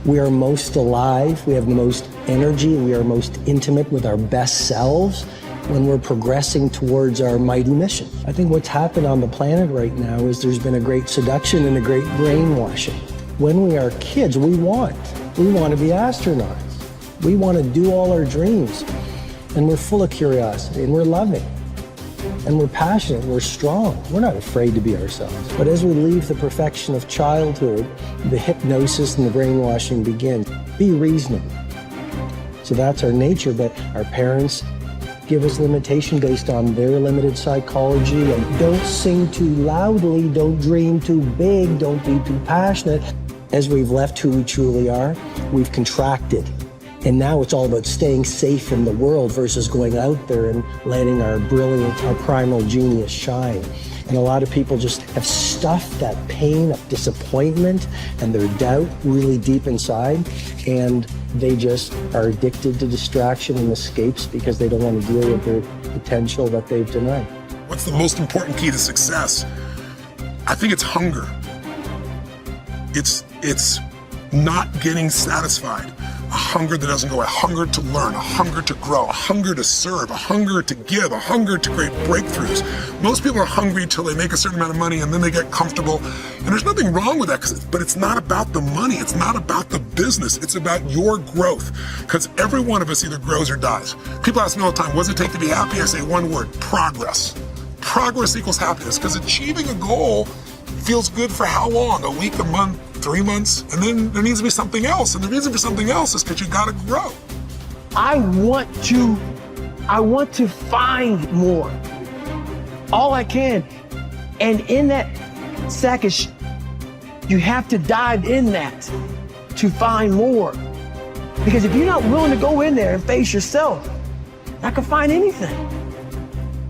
We are most alive, we have the most energy, we are most intimate with our best selves when we're progressing towards our mighty mission. I think what's happened on the planet right now is there's been a great seduction and a great brainwashing. When we are kids, we want to be astronauts. We want to do all our dreams. And we're full of curiosity, and we're loving. And we're passionate, we're strong. We're not afraid to be ourselves. But as we leave the perfection of childhood, the hypnosis and the brainwashing begin. Be reasonable. So that's our nature, but our parents give us limitation based on their limited psychology. And don't sing too loudly, don't dream too big, don't be too passionate. As we've left who we truly are, we've contracted. And now it's all about staying safe in the world versus going out there and letting our brilliant, our primal genius shine. And a lot of people just have stuffed that pain of disappointment and their doubt really deep inside. And they just are addicted to distraction and escapes because they don't want to deal with their potential that they've denied. What's the most important key to success? I think it's hunger. It's not getting satisfied. A hunger that doesn't go, a hunger to learn, a hunger to grow, a hunger to serve, a hunger to give, a hunger to create breakthroughs. Most people are hungry till they make a certain amount of money and then they get comfortable. And there's nothing wrong with that, but it's not about the money. It's not about the business. It's about your growth. Because every one of us either grows or dies. People ask me all the time, what does it take to be happy? I say one word, progress. Progress equals happiness, because achieving a goal feels good for how long? A week, a month, 3 months, and then there needs to be something else. And the reason for something else is because you gotta grow. I want to find more. All I can. And in that sack of you have to dive in that to find more. Because if you're not willing to go in there and face yourself, I can find anything.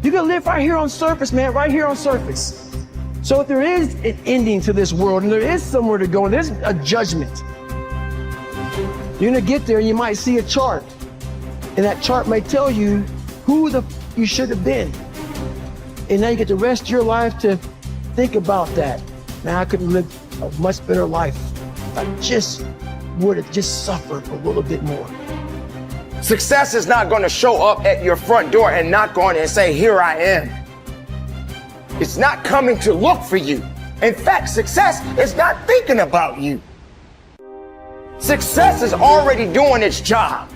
You can live right here on surface, man, right here on surface. So if there is an ending to this world and there is somewhere to go and there's a judgment, you're gonna get there and you might see a chart. And that chart may tell you who you should have been. And now you get the rest of your life to think about that. Now I could live a much better life if I just would have just suffered a little bit more. Success is not gonna show up at your front door and knock on it and say, here I am. It's not coming to look for you. In fact, success is not thinking about you. Success is already doing its job.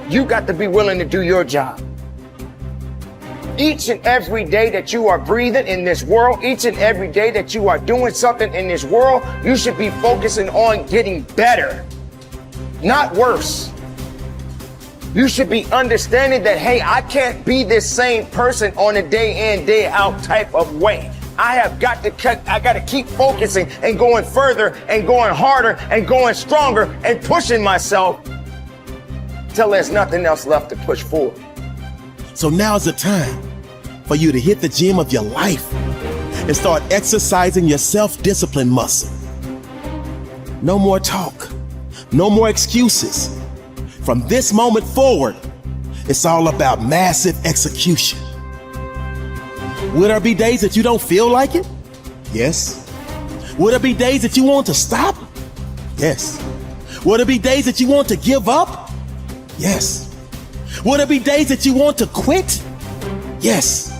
You got to be willing to do your job. Each and every day that you are breathing in this world, each and every day that you are doing something in this world, you should be focusing on getting better, not worse. You should be understanding that, hey, I can't be this same person on a day in, day out type of way. I got to keep focusing and going further and going harder and going stronger and pushing myself till there's nothing else left to push forward. So now's the time for you to hit the gym of your life and start exercising your self-discipline muscle. No more talk, no more excuses. From this moment forward, it's all about massive execution. Will there be days that you don't feel like it? Yes. Will there be days that you want to stop? Yes. Will there be days that you want to give up? Yes. Will there be days that you want to quit? Yes.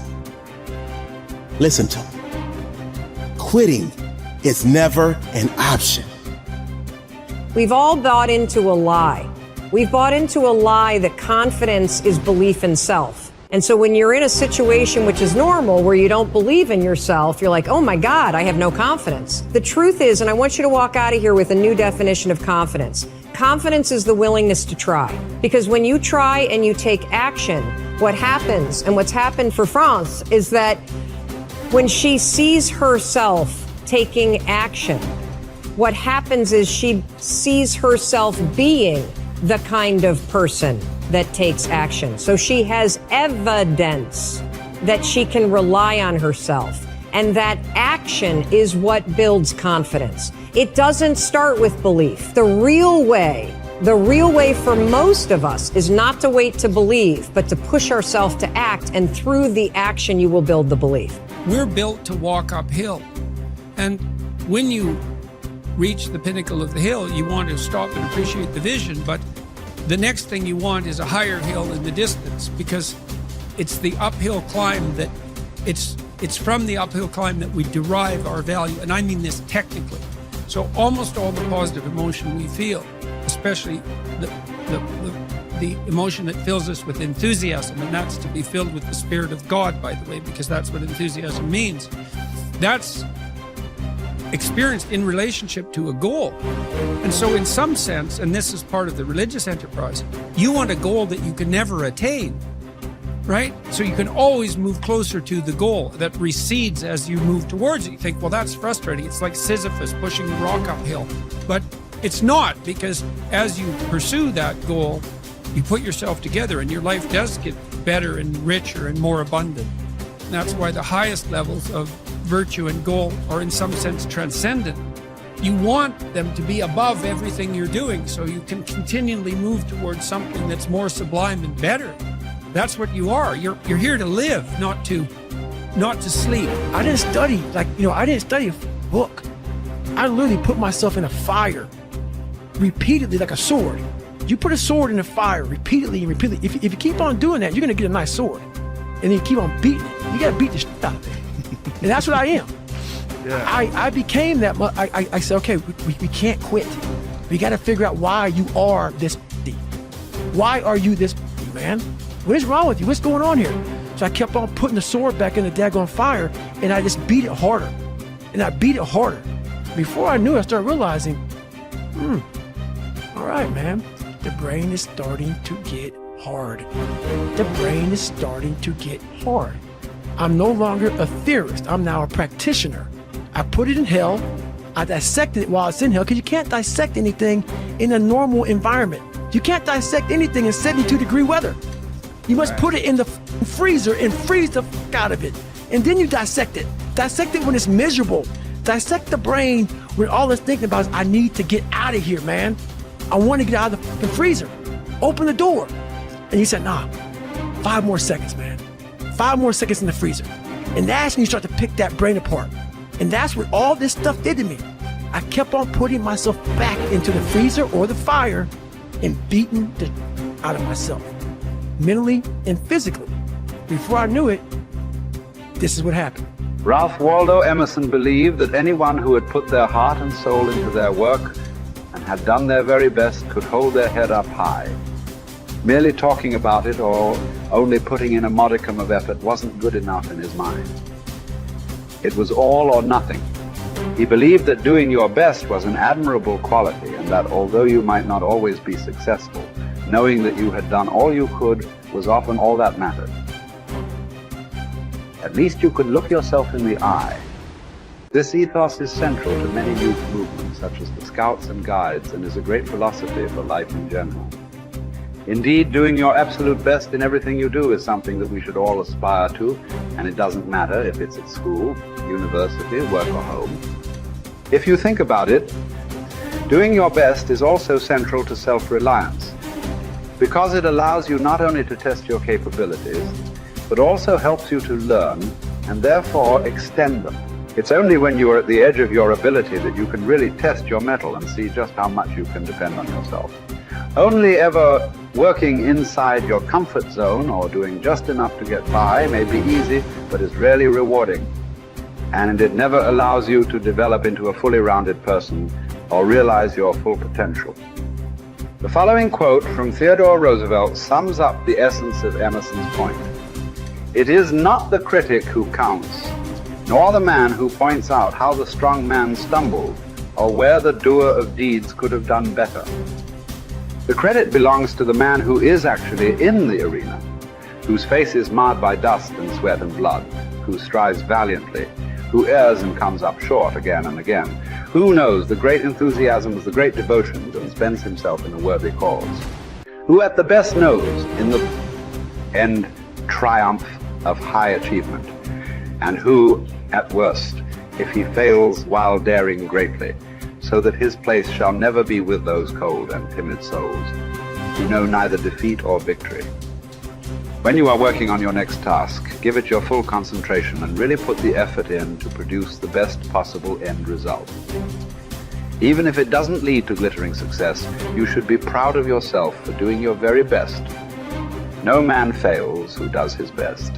Listen to me. Quitting is never an option. We've all bought into a lie. We've bought into a lie that confidence is belief in self. And so when you're in a situation which is normal, where you don't believe in yourself, you're like, oh my God, I have no confidence. The truth is, and I want you to walk out of here with a new definition of confidence. Confidence is the willingness to try. Because when you try and you take action, what happens, and what's happened for France, is that when she sees herself taking action, what happens is she sees herself being the kind of person that takes action. So she has evidence that she can rely on herself. And that action is what builds confidence. It doesn't start with belief. The real way for most of us is not to wait to believe, but to push ourselves to act. And through the action, you will build the belief. We're built to walk uphill. And when you reach the pinnacle of the hill, you want to stop and appreciate the vision, but the next thing you want is a higher hill in the distance, because it's the uphill climb that it's from the uphill climb that we derive our value, and I mean this technically. So almost all the positive emotion we feel, especially the emotion that fills us with enthusiasm, and that's to be filled with the Spirit of God, by the way, because that's what enthusiasm means. That's experienced in relationship to a goal. And so in some sense, and this is part of the religious enterprise, you want a goal that you can never attain, right? So you can always move closer to the goal that recedes as you move towards it. You think, well, that's frustrating. It's like Sisyphus pushing the rock uphill. But it's not, because as you pursue that goal, you put yourself together and your life does get better and richer and more abundant. And that's why the highest levels of virtue and goal are in some sense transcendent. You want them to be above everything you're doing so you can continually move towards something that's more sublime and better. That's what you are. You're here to live, not to sleep. I didn't study, I didn't study a book. I literally put myself in a fire repeatedly like a sword. You put a sword in the fire repeatedly and repeatedly. If you keep on doing that, you're going to get a nice sword. And then you keep on beating it. You got to beat the shit out of it. And that's what I am. Yeah. I became that. I said, okay, we can't quit. We got to figure out why you are this. Why are you this, man? What is wrong with you? What's going on here? So I kept on putting the sword back in the daggone fire, and I just beat it harder. And I beat it harder. Before I knew it, I started realizing, all right, man, the brain is starting to get hard. The brain is starting to get hard. I'm no longer a theorist. I'm now a practitioner. I put it in hell. I dissected it while it's in hell, because you can't dissect anything in a normal environment. You can't dissect anything in 72-degree weather. You must put it in the freezer and freeze the fuck out of it. And then you dissect it. Dissect it when it's miserable. Dissect the brain when all it's thinking about is, I need to get out of here, man. I want to get out of the fucking freezer. Open the door. And you said, nah, 5 more seconds, man. 5 more seconds in the freezer. And that's when you start to pick that brain apart. And that's what all this stuff did to me. I kept on putting myself back into the freezer or the fire and beating the out of myself, mentally and physically. Before I knew it, this is what happened. Ralph Waldo Emerson believed that anyone who had put their heart and soul into their work and had done their very best could hold their head up high. Merely talking about it or only putting in a modicum of effort wasn't good enough in his mind. It was all or nothing. He believed that doing your best was an admirable quality, and that although you might not always be successful, knowing that you had done all you could was often all that mattered. At least you could look yourself in the eye. This ethos is central to many youth movements, such as the Scouts and Guides, and is a great philosophy for life in general. Indeed, doing your absolute best in everything you do is something that we should all aspire to, and it doesn't matter if it's at school, university, work, or home. If you think about it, doing your best is also central to self-reliance, because it allows you not only to test your capabilities, but also helps you to learn and therefore extend them. It's only when you are at the edge of your ability that you can really test your mettle and see just how much you can depend on yourself. Only ever working inside your comfort zone or doing just enough to get by may be easy, but is rarely rewarding. And it never allows you to develop into a fully rounded person or realize your full potential. The following quote from Theodore Roosevelt sums up the essence of Emerson's point. It is not the critic who counts, nor the man who points out how the strong man stumbled, or where the doer of deeds could have done better. The credit belongs to the man who is actually in the arena, whose face is marred by dust and sweat and blood, who strives valiantly, who errs and comes up short again and again, who knows the great enthusiasms, the great devotions, and spends himself in a worthy cause, who at the best knows in the end triumph of high achievement, and who, at worst, if he fails while daring greatly, so that his place shall never be with those cold and timid souls who know neither defeat or victory. When you are working on your next task, give it your full concentration and really put the effort in to produce the best possible end result. Even if it doesn't lead to glittering success, you should be proud of yourself for doing your very best. No man fails who does his best.